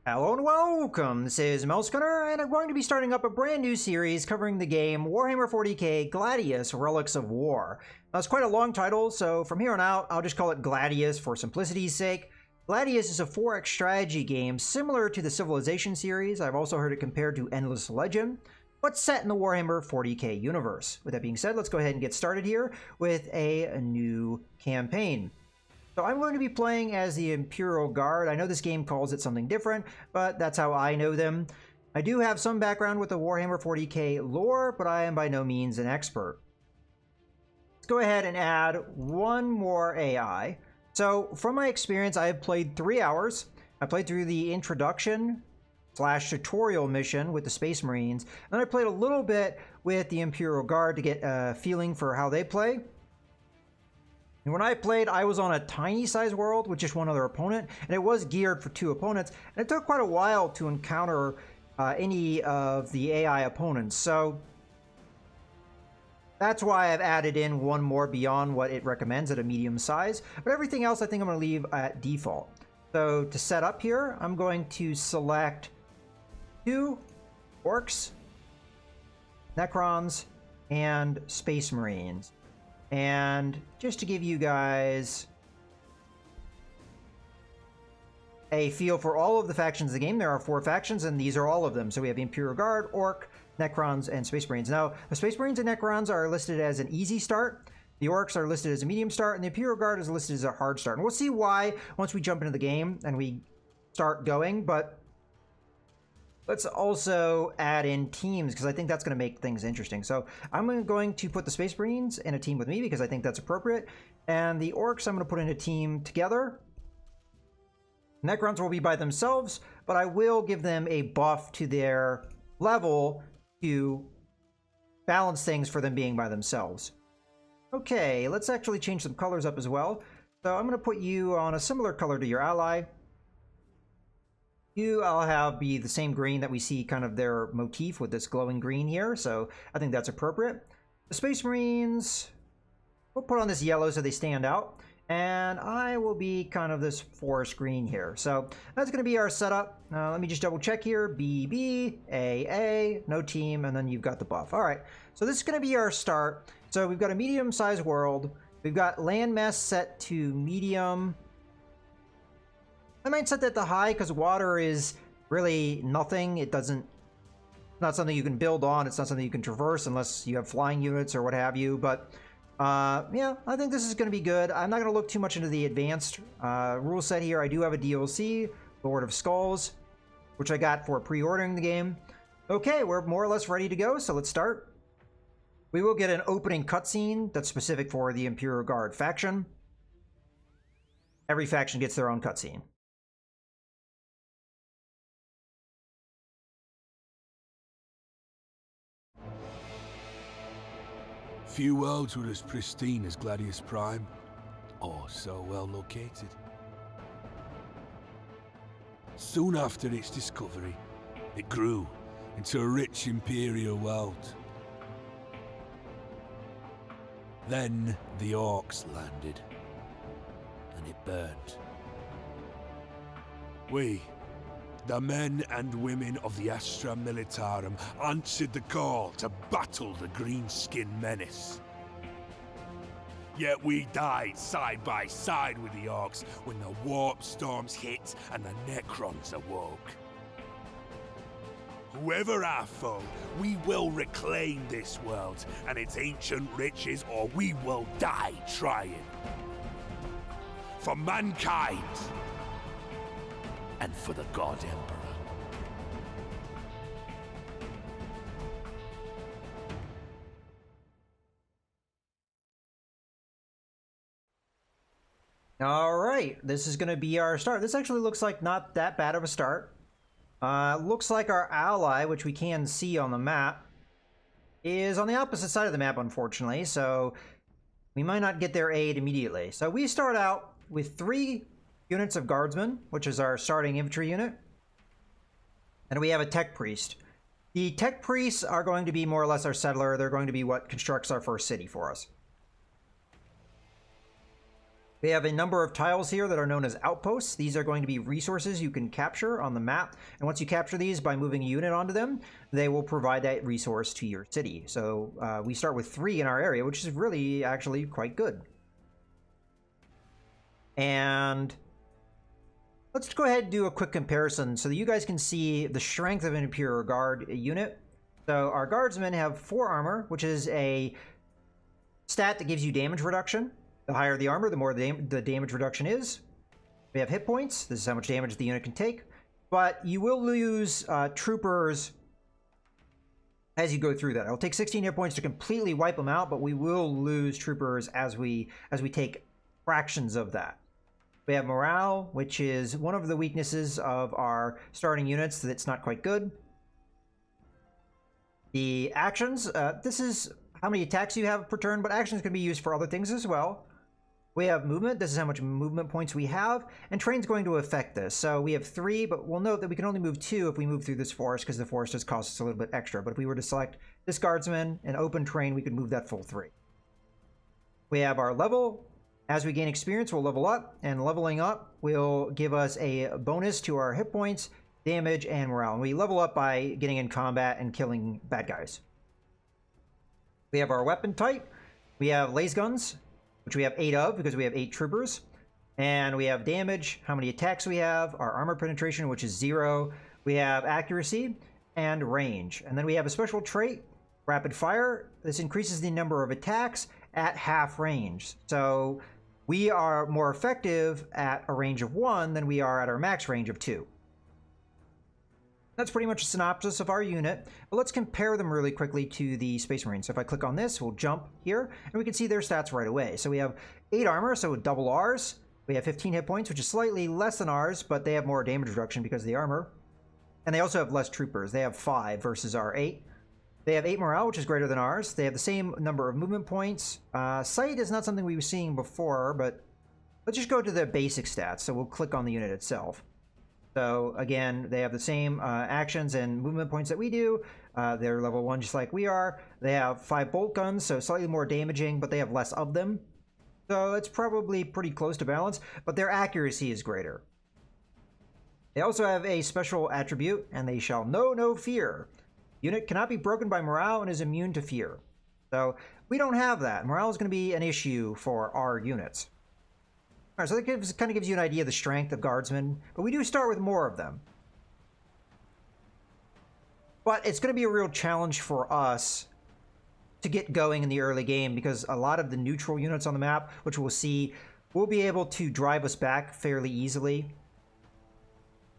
Hello and welcome, this is Melskiner, and I'm going to be starting up a brand new series covering the game Warhammer 40k Gladius Relics of War. Now, it's quite a long title, so from here on out, I'll just call it Gladius for simplicity's sake. Gladius is a 4X strategy game similar to the Civilization series. I've also heard it compared to Endless Legend, but set in the Warhammer 40k universe. With that being said, let's go ahead and get started here with a new campaign. So I'm going to be playing as the Imperial Guard. I know this game calls it something different, but that's how I know them. I do have some background with the Warhammer 40k lore, but I am by no means an expert. Let's go ahead and add one more AI. So from my experience, I have played 3 hours. I played through the introduction / tutorial mission with the Space Marines, and I played a little bit with the Imperial Guard to get a feeling for how they play. And when I played, I was on a tiny size world with just one other opponent, and it was geared for 2 opponents, and it took quite a while to encounter any of the AI opponents. So that's why I've added in one more beyond what it recommends at a medium size, but everything else I think I'm going to leave at default. So to set up here, I'm going to select 2 Orcs, Necrons, and Space Marines. And just to give you guys a feel for all of the factions of the game, there are 4 factions, and these are all of them. So we have the Imperial Guard, Orc, Necrons, and Space Marines. Now, the Space Marines and Necrons are listed as an easy start. The Orcs are listed as a medium start, and the Imperial Guard is listed as a hard start. And we'll see why once we jump into the game and we start going, but let's also add in teams, because I think that's going to make things interesting. So I'm going to put the Space Marines in a team with me, because I think that's appropriate. And the Orcs I'm going to put in a team together. Necrons will be by themselves, but I will give them a buff to their level to balance things for them being by themselves. Okay, let's actually change some colors up as well. So I'm going to put you on a similar color to your ally. I'll have be the same green that we see kind of their motif with this glowing green here, so I think that's appropriate. The Space Marines, we'll put on this yellow so they stand out, and I will be kind of this forest green here. So that's going to be our setup. Let me just double check here. BB, AA, no team, and then you've got the buff. All right, so this is going to be our start. So we've got a medium-sized world. We've got landmass set to medium. I might set that to high because water is really nothing. It's not something you can build on. It's not something you can traverse unless you have flying units or what have you. But yeah, I think this is going to be good. I'm not going to look too much into the advanced rule set here. I do have a DLC, Lord of Skulls, which I got for pre-ordering the game. Okay, we're more or less ready to go, so let's start. We will get an opening cutscene that's specific for the Imperial Guard faction. Every faction gets their own cutscene. Few worlds were as pristine as Gladius Prime, or so well located. Soon after its discovery, it grew into a rich imperial world. Then the Orcs landed, and it burned. We, the men and women of the Astra Militarum, answered the call to battle the Greenskin menace. Yet we died side by side with the Orcs when the warp storms hit and the Necrons awoke. Whoever our foe, we will reclaim this world and its ancient riches, or we will die trying. For mankind, and for the God Emperor. All right, this is going to be our start. This actually looks like not that bad of a start. Looks like our ally, which we can see on the map, is on the opposite side of the map, unfortunately, so we might not get their aid immediately. So we start out with 3 units of guardsmen, which is our starting infantry unit. And we have a tech priest. The tech priests are going to be more or less our settler. They're going to be what constructs our first city for us. We have a number of tiles here that are known as outposts. These are going to be resources you can capture on the map. And once you capture these by moving a unit onto them, they will provide that resource to your city. So we start with 3 in our area, which is really actually quite good. And let's go ahead and do a quick comparison so that you guys can see the strength of an Imperial Guard unit. So our guardsmen have 4 armor, which is a stat that gives you damage reduction. The higher the armor, the more the damage reduction is. We have hit points. This is how much damage the unit can take. But you will lose troopers as you go through that. It'll take 16 hit points to completely wipe them out, but we will lose troopers as we take fractions of that. We have morale, which is one of the weaknesses of our starting units that's not quite good. The actions, this is how many attacks you have per turn, but actions can be used for other things as well. We have movement. This is how much movement points we have, and terrain's going to affect this. So we have 3, but we'll note that we can only move 2 if we move through this forest, because the forest does cost us a little bit extra. But if we were to select this guardsman and open terrain, we could move that full 3. We have our level. As we gain experience, we'll level up, and leveling up will give us a bonus to our hit points, damage, and morale. And we level up by getting in combat and killing bad guys. We have our weapon type. We have laser guns, which we have 8 of because we have 8 troopers. And we have damage, how many attacks we have, our armor penetration, which is 0. We have accuracy and range. And then we have a special trait, rapid fire. This increases the number of attacks at half range. So we are more effective at a range of 1 than we are at our max range of 2. That's pretty much a synopsis of our unit, but let's compare them really quickly to the Space Marines. So if I click on this, we'll jump here, and we can see their stats right away. So we have 8 armor, so double ours. We have 15 hit points, which is slightly less than ours, but they have more damage reduction because of the armor. And they also have less troopers. They have 5 versus our 8. They have 8 morale, which is greater than ours. They have the same number of movement points. Sight is not something we were seeing before, but let's just go to the basic stats. So we'll click on the unit itself. So again, they have the same actions and movement points that we do. They're level 1 just like we are. They have 5 bolt guns, so slightly more damaging, but they have less of them. So it's probably pretty close to balance, but their accuracy is greater. They also have a special attribute, and they shall know no fear. Unit cannot be broken by morale and is immune to fear. So we don't have that. Morale is going to be an issue for our units. All right, so that kind of gives you an idea of the strength of guardsmen, but we do start with more of them. But it's going to be a real challenge for us to get going in the early game because a lot of the neutral units on the map, which we'll see, will be able to drive us back fairly easily.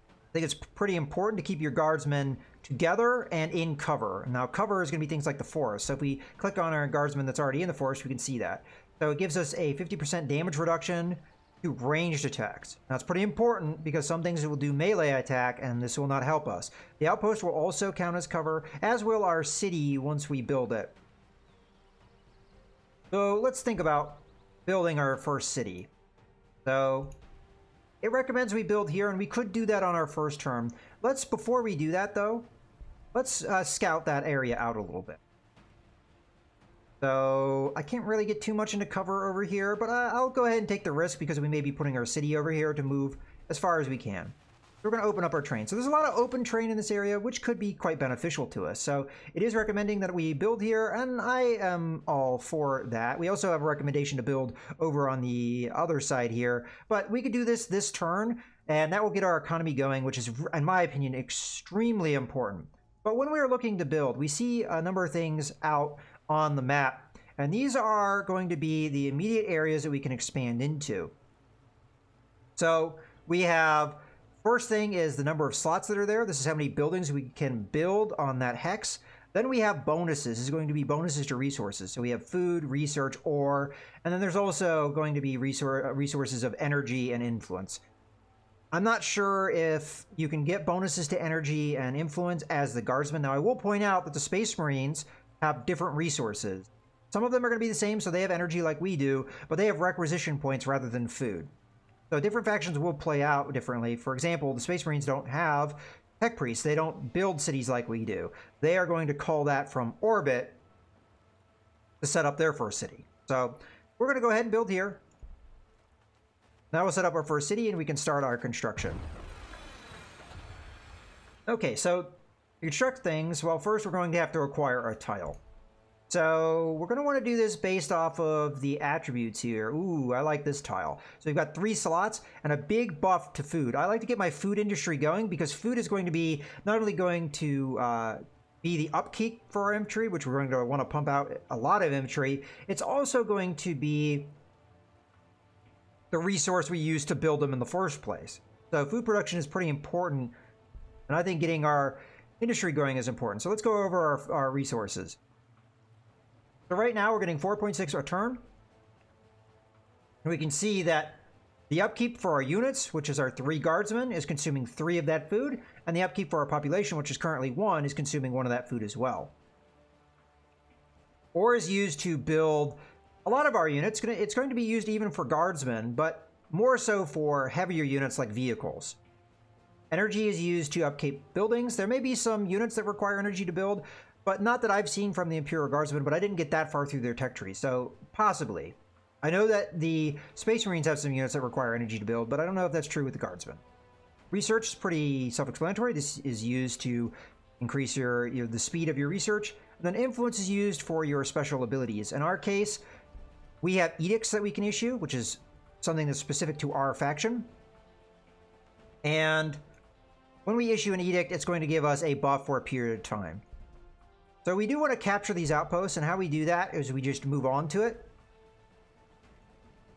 I think it's pretty important to keep your guardsmen together and in cover. Now, cover is going to be things like the forest. So if we click on our guardsman that's already in the forest, we can see that. So it gives us a 50% damage reduction to ranged attacks. Now, it's pretty important because some things will do melee attack, and this will not help us. The outpost will also count as cover, as will our city once we build it. So let's think about building our first city. So it recommends we build here, and we could do that on our first turn. Before we do that though, let's scout that area out a little bit. So I can't really get too much into cover over here, but I'll go ahead and take the risk because we may be putting our city over here to move as far as we can. We're going to open up our terrain. So there's a lot of open terrain in this area, which could be quite beneficial to us. So it is recommending that we build here, and I am all for that. We also have a recommendation to build over on the other side here, but we could do this turn, and that will get our economy going, which is, in my opinion, extremely important. But when we are looking to build, we see a number of things out on the map, and these are going to be the immediate areas that we can expand into. So we have, first thing is the number of slots that are there. This is how many buildings we can build on that hex. Then we have bonuses. This is going to be bonuses to resources. So we have food, research, ore, and then there's also going to be resources of energy and influence. I'm not sure if you can get bonuses to energy and influence as the guardsmen. Now, I will point out that the Space Marines have different resources. Some of them are going to be the same, so they have energy like we do, but they have requisition points rather than food. So different factions will play out differently. For example, the Space Marines don't have tech priests. They don't build cities like we do. They are going to call that from orbit to set up their first city. So we're going to go ahead and build here. Now we'll set up our first city and we can start our construction. Okay, so to construct things, well, first we're going to have to acquire a tile. So we're going to want to do this based off of the attributes here. Ooh, I like this tile. So we've got 3 slots and a big buff to food. I like to get my food industry going because food is going to be not only going to be the upkeep for our infantry, which we're going to want to pump out a lot of infantry. It's also going to be the resource we use to build them in the first place. So food production is pretty important, and I think getting our industry going is important. So let's go over our resources. So right now we're getting 4.6 a turn. And we can see that the upkeep for our units, which is our 3 guardsmen, is consuming 3 of that food. And the upkeep for our population, which is currently 1, is consuming 1 of that food as well. Ore is used to build a lot of our units. It's going to be used even for guardsmen, but more so for heavier units like vehicles. Energy is used to upkeep buildings. There may be some units that require energy to build, but not that I've seen from the Imperial Guardsmen, but I didn't get that far through their tech tree, so possibly. I know that the Space Marines have some units that require energy to build, but I don't know if that's true with the Guardsmen. Research is pretty self-explanatory. This is used to increase the speed of your research. And then influence is used for your special abilities. In our case, we have edicts that we can issue, which is something that's specific to our faction. And when we issue an edict, it's going to give us a buff for a period of time. So we do want to capture these outposts, and how we do that is we just move on to it.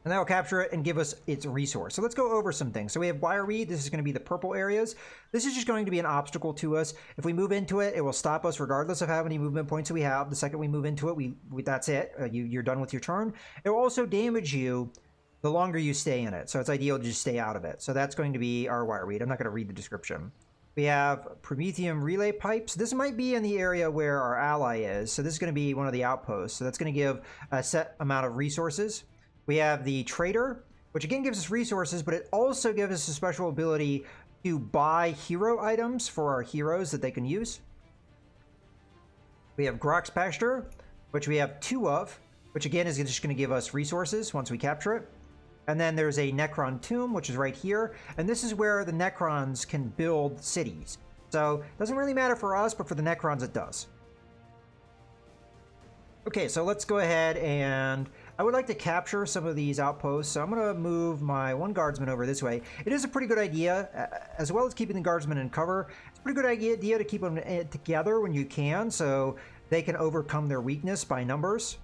And that will capture it and give us its resource. So let's go over some things. So we have wire weed. This is going to be the purple areas. This is just going to be an obstacle to us. If we move into it, it will stop us regardless of how many movement points we have. The second we move into it, that's it. You're done with your turn. It will also damage you the longer you stay in it. So it's ideal to just stay out of it. So that's going to be our wire weed. I'm not going to read the description. We have Promethium relay pipes. This might be in the area where our ally is. So this is going to be one of the outposts. So that's going to give a set amount of resources. We have the trader, which again gives us resources, but it also gives us a special ability to buy hero items for our heroes that they can use. We have Grox Pasture, which we have 2 of, which again is just going to give us resources once we capture it. And then there's a Necron Tomb, which is right here. And this is where the Necrons can build cities. So it doesn't really matter for us, but for the Necrons it does. Okay, so let's go ahead and I would like to capture some of these outposts. So I'm going to move my 1 guardsman over this way. It is a pretty good idea, as well as keeping the guardsmen in cover. It's a pretty good idea to keep them together when you can, so they can overcome their weakness by numbers.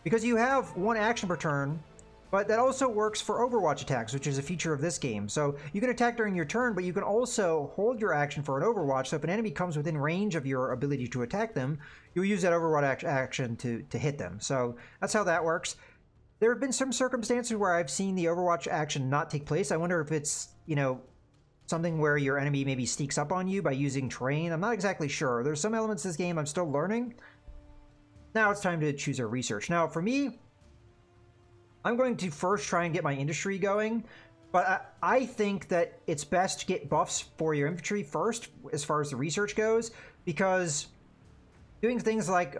Because you have 1 action per turn, but that also works for Overwatch attacks, which is a feature of this game. So you can attack during your turn, but you can also hold your action for an Overwatch. So if an enemy comes within range of your ability to attack them, you'll use that Overwatch action to hit them. So that's how that works. There have been some circumstances where I've seen the Overwatch action not take place. I wonder if it's, something where your enemy maybe sneaks up on you by using terrain. I'm not exactly sure. There's some elements of this game I'm still learning. Now it's time to choose our research. Now for me, I'm going to first try and get my industry going, but I think that it's best to get buffs for your infantry first as far as the research goes, because doing things like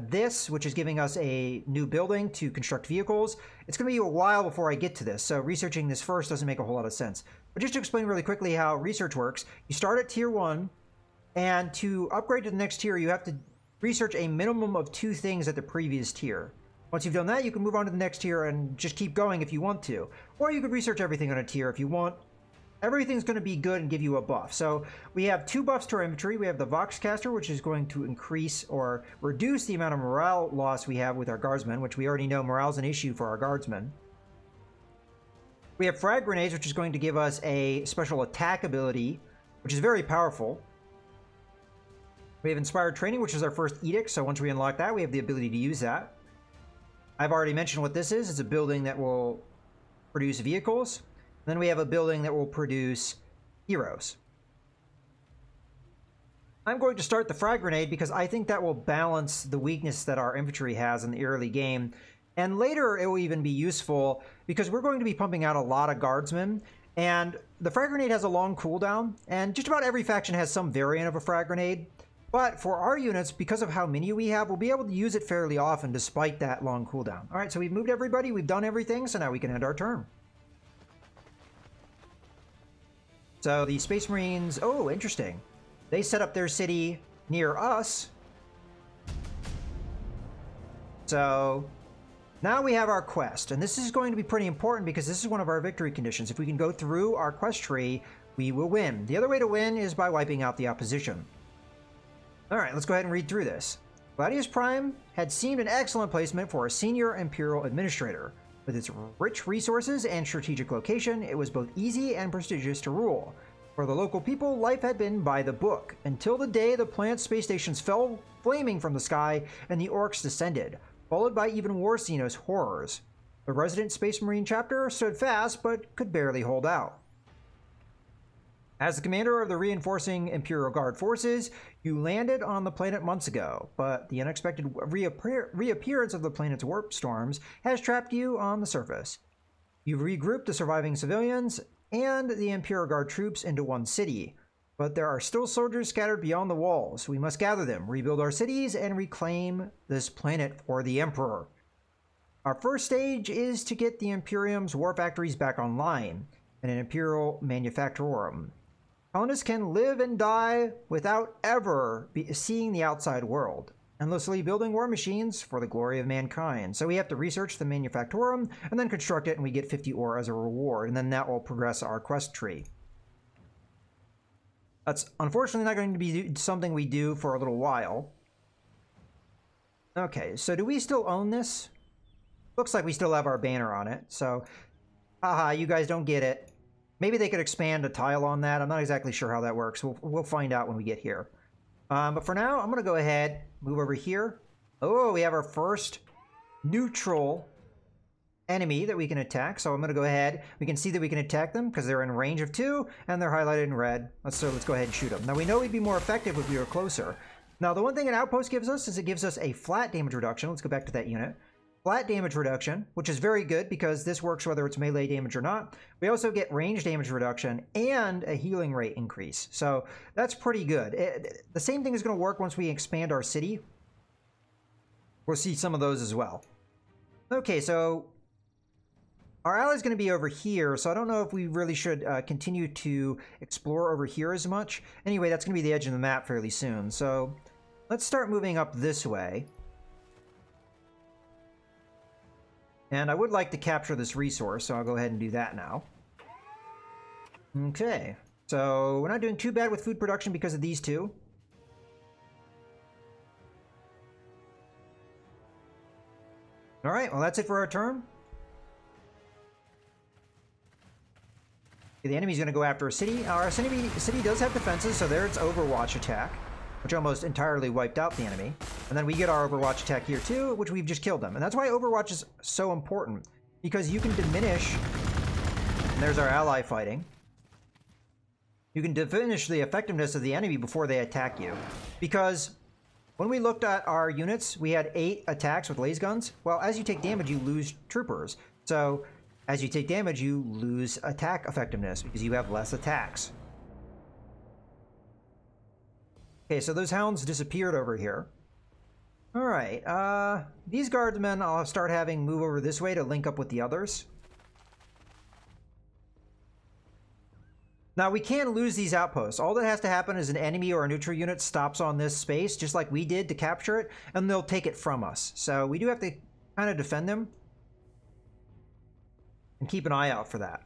this, which is giving us a new building to construct vehicles, it's going to be a while before I get to this, so researching this first doesn't make a whole lot of sense. But just to explain really quickly how research works, you start at tier 1, and to upgrade to the next tier, you have to research a minimum of 2 things at the previous tier. Once you've done that, you can move on to the next tier and just keep going if you want to. Or you could research everything on a tier if you want. Everything's going to be good and give you a buff. So we have 2 buffs to our infantry. We have the Voxcaster, which is going to increase or reduce the amount of morale loss we have with our guardsmen, which we already know morale's an issue for our guardsmen. We have Frag Grenades, which is going to give us a special attack ability, which is very powerful. We have Inspired Training, which is our first edict. So once we unlock that, we have the ability to use that. I've already mentioned what this is. It's a building that will produce vehicles. Then we have a building that will produce heroes. I'm going to start the Frag Grenade because I think that will balance the weakness that our infantry has in the early game. And later it will even be useful because we're going to be pumping out a lot of guardsmen. And the Frag Grenade has a long cooldown. And just about every faction has some variant of a Frag Grenade. But for our units, because of how many we have, we'll be able to use it fairly often despite that long cooldown. All right, so we've moved everybody, we've done everything, so now we can end our turn. So the Space Marines, oh, interesting. They set up their city near us. So now we have our quest, and this is going to be pretty important because this is one of our victory conditions. If we can go through our quest tree, we will win. The other way to win is by wiping out the opposition. All right, let's go ahead and read through this. Gladius Prime had seemed an excellent placement for a senior Imperial administrator. With its rich resources and strategic location, it was both easy and prestigious to rule. For the local people, life had been by the book, until the day the plant space stations fell flaming from the sky and the orcs descended, followed by even war Xenos horrors. The resident Space Marine chapter stood fast, but could barely hold out. As the commander of the reinforcing Imperial Guard forces, you landed on the planet months ago, but the unexpected reappearance of the planet's warp storms has trapped you on the surface. You've regrouped the surviving civilians and the Imperial Guard troops into one city, but there are still soldiers scattered beyond the walls. We must gather them, rebuild our cities, and reclaim this planet for the Emperor. Our first stage is to get the Imperium's war factories back online and an Imperial Manufactorum. Colonists can live and die without ever seeing the outside world, endlessly building war machines for the glory of mankind. So we have to research the Manufactorum and then construct it, and we get 50 ore as a reward, and then that will progress our quest tree. That's unfortunately not going to be something we do for a little while. Okay, so do we still own this? Looks like we still have our banner on it, so haha, you guys don't get it. Maybe they could expand a tile on that. I'm not exactly sure how that works. We'll find out when we get here. But for now, I'm going to go ahead, move over here. Oh, we have our first neutral enemy that we can attack. So I'm going to go ahead. We can see that we can attack them because they're in range of 2 and they're highlighted in red. Let's go ahead and shoot them. Now we know we'd be more effective if we were closer. Now the one thing an outpost gives us is it gives us a flat damage reduction. Let's go back to that unit. Flat damage reduction, which is very good because this works whether it's melee damage or not. We also get range damage reduction and a healing rate increase. So that's pretty good. The same thing is going to work once we expand our city. We'll see some of those as well. Okay, so our ally is going to be over here, so I don't know if we really should continue to explore over here as much. Anyway, that's going to be the edge of the map fairly soon. So let's start moving up this way. And I would like to capture this resource, so I'll go ahead and do that now. Okay, so we're not doing too bad with food production because of these two. All right, well, that's it for our turn. The enemy's going to go after a city. Our city does have defenses, so there it's Overwatch Attack, which almost entirely wiped out the enemy. And then we get our Overwatch Attack here too, which we've just killed them. And that's why Overwatch is so important, because you can diminish, and there's our ally fighting. You can diminish the effectiveness of the enemy before they attack you. Because when we looked at our units, we had 8 attacks with laser guns. Well, as you take damage, you lose troopers. So as you take damage, you lose attack effectiveness because you have less attacks. Okay, so those hounds disappeared over here. All right, these guardsmen I'll start having move over this way to link up with the others. Now, we can lose these outposts. All that has to happen is an enemy or a neutral unit stops on this space, just like we did to capture it, and they'll take it from us. So we do have to kind of defend them and keep an eye out for that.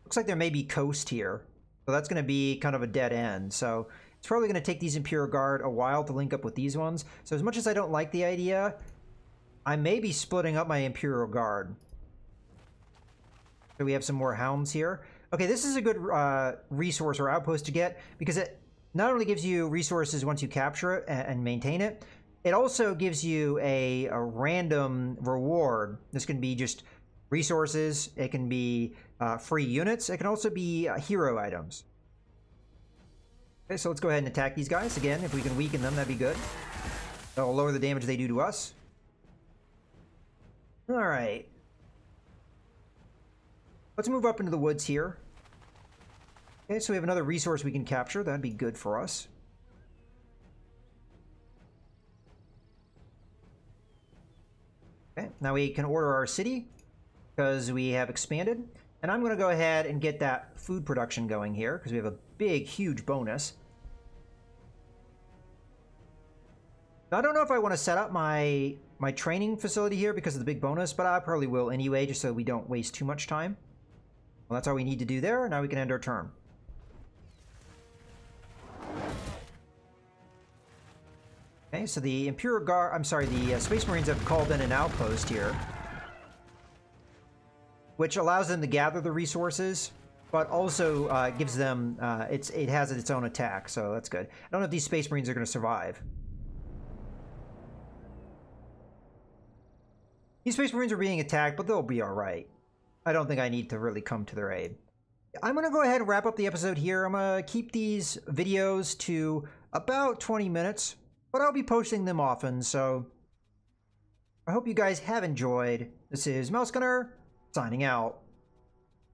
Looks like there may be coast here. So that's going to be kind of a dead end. So it's probably going to take these Imperial Guard a while to link up with these ones. So as much as I don't like the idea, I may be splitting up my Imperial Guard. So we have some more hounds here. Okay, this is a good resource or outpost to get because it not only gives you resources once you capture it and maintain it, it also gives you a random reward. This can be just resources. It can be free units. It can also be hero items. Okay, so let's go ahead and attack these guys. Again, if we can weaken them, that'd be good. That'll lower the damage they do to us. All right. Let's move up into the woods here. Okay, so we have another resource we can capture. That'd be good for us. Okay, now we can order our city because we have expanded. And I'm going to go ahead and get that food production going here, because we have a big, huge bonus. Now, I don't know if I want to set up my training facility here because of the big bonus, but I probably will anyway, just so we don't waste too much time. Well, that's all we need to do there. Now we can end our turn. Okay, so the Imperial Guard, I'm sorry, the Space Marines have called in an outpost here, which allows them to gather the resources, but also gives them, it has its own attack, so that's good. I don't know if these Space Marines are going to survive. These Space Marines are being attacked, but they'll be alright. I don't think I need to really come to their aid. I'm going to go ahead and wrap up the episode here. I'm going to keep these videos to about 20 minutes, but I'll be posting them often, so I hope you guys have enjoyed. This is Mouse Gunner, signing out.